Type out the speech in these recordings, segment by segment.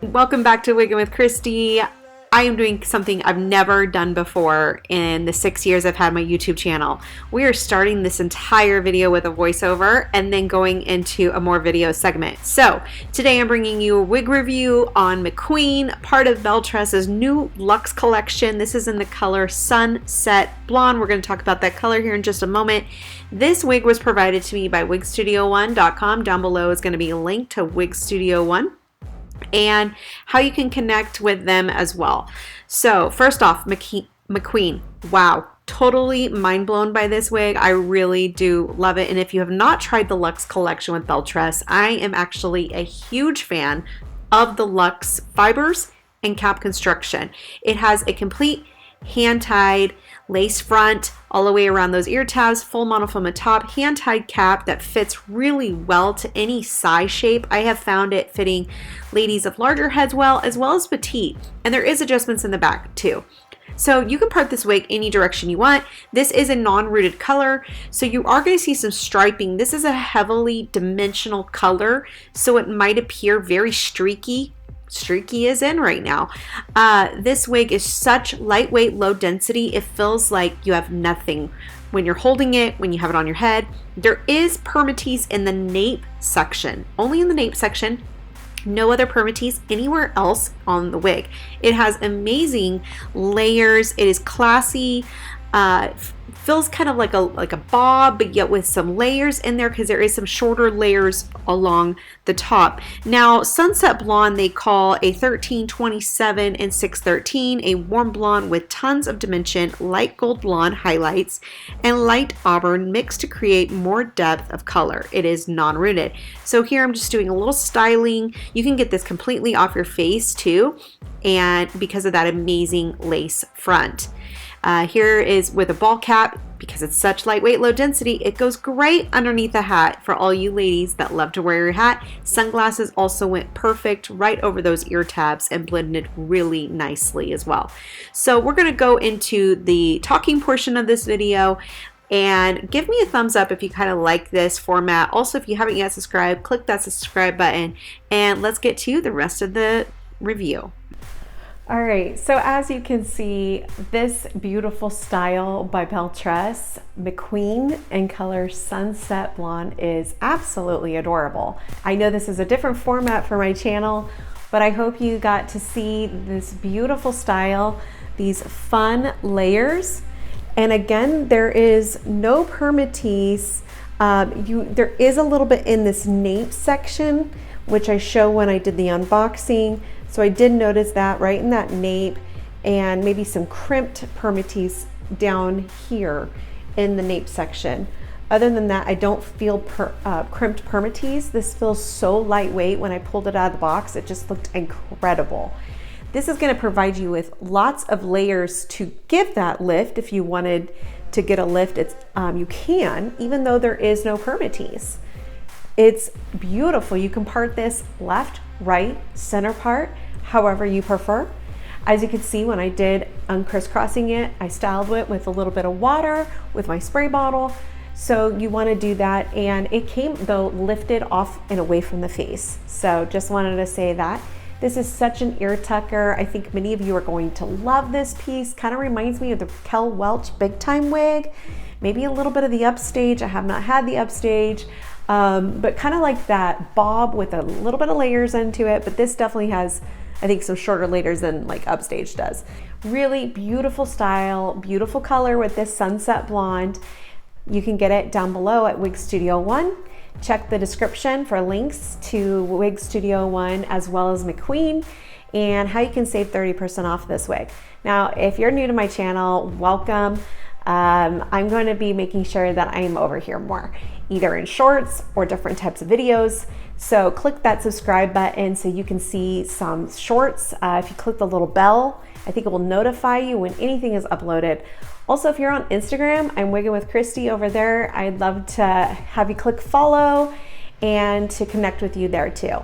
Welcome back to Wiggin' with Christy. I am doing something I've never done before in the 6 years I've had my YouTube channel. We are starting this entire video with a voiceover and then going into a more video segment. So today I'm bringing you a wig review on McQueen, part of Belletress's new Luxe collection. This is in the color Sunset Blonde. We're going to talk about that color here in just a moment. This wig was provided to me by wigstudio1.com. Down below is going to be a link to Wig Studio 1 and how you can connect with them as well. So first off, McQueen, wow, totally mind blown by this wig. I really do love it. And if you have not tried the Luxe collection with Belletress, I am actually a huge fan of the Luxe fibers and cap construction. It has a complete hand-tied lace front all the way around those ear tabs, full monofilament top, hand-tied cap that fits really well to any size shape. I have found it fitting ladies of larger heads well, as well as petite. And there is adjustments in the back too. So you can part this wig any direction you want. This is a non-rooted color, so you are going to see some striping. This is a heavily dimensional color, so it might appear very streaky. Streaky is in right now. This wig is such lightweight, low density. It feels like you have nothing when you're holding it, when you have it on your head. There is permatease in the nape section, only in the nape section. No other permatease anywhere else on the wig. It has amazing layers. It is classy. Feels kind of like a bob, but yet with some layers in there because there is some shorter layers along the top. Now, Sunset Blonde they call a 1327 and 613, a warm blonde with tons of dimension, light gold blonde highlights, and light auburn mixed to create more depth of color. It is non-rooted. So here I'm just doing a little styling. You can get this completely off your face too, and because of that amazing lace front. Here is with a ball cap. Because it's such lightweight, low density, it goes great underneath a hat for all you ladies that love to wear your hat. Sunglasses also went perfect right over those ear tabs and blended really nicely as well. So we're going to go into the talking portion of this video. And give me a thumbs up if you kind of like this format. Also, if you haven't yet subscribed, click that subscribe button. And let's get to the rest of the review. All right, so as you can see, this beautiful style by Belletress, McQueen in color Sunset Blonde is absolutely adorable. I know this is a different format for my channel, but I hope you got to see this beautiful style, these fun layers. And again, there is no permatease. There is a little bit in this nape section, which I show when I did the unboxing. So I did notice that right in that nape, and maybe some crimped permatease down here in the nape section. Other than that, I don't feel crimped permatease. This feels so lightweight. When I pulled it out of the box, it just looked incredible. This is going to provide you with lots of layers to give that lift. If you wanted to get a lift, you can, even though there is no permatease. It's beautiful. You can part this left, right, center part, however you prefer. As you can see, when I did crisscrossing it, I styled it with a little bit of water with my spray bottle. So you want to do that. And it came though lifted off and away from the face. So just wanted to say that. This is such an ear tucker. I think many of you are going to love this piece. Kind of reminds me of the Kel Welch Big Time wig. Maybe a little bit of the upstage. I have not had the upstage. But kind of like that bob with a little bit of layers into it, but this definitely has, I think, some shorter layers than like upstage does. Really beautiful style, beautiful color with this Sunset Blonde. You can get it down below at Wig Studio 1. Check the description for links to Wig Studio 1 as well as McQueen and how you can save 30% off this wig. Now, if you're new to my channel, welcome. I'm going to be making sure that I'm over here more, either in shorts or different types of videos. So click that subscribe button so you can see some shorts. If you click the little bell, I think it will notify you when anything is uploaded. Also, if you're on Instagram, I'm Wiggin' with Christy over there. I'd love to have you click follow and to connect with you there too.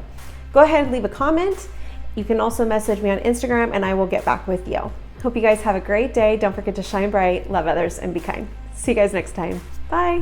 Go ahead and leave a comment. You can also message me on Instagram and I will get back with you. Hope you guys have a great day. Don't forget to shine bright, love others, and be kind. See you guys next time. Bye.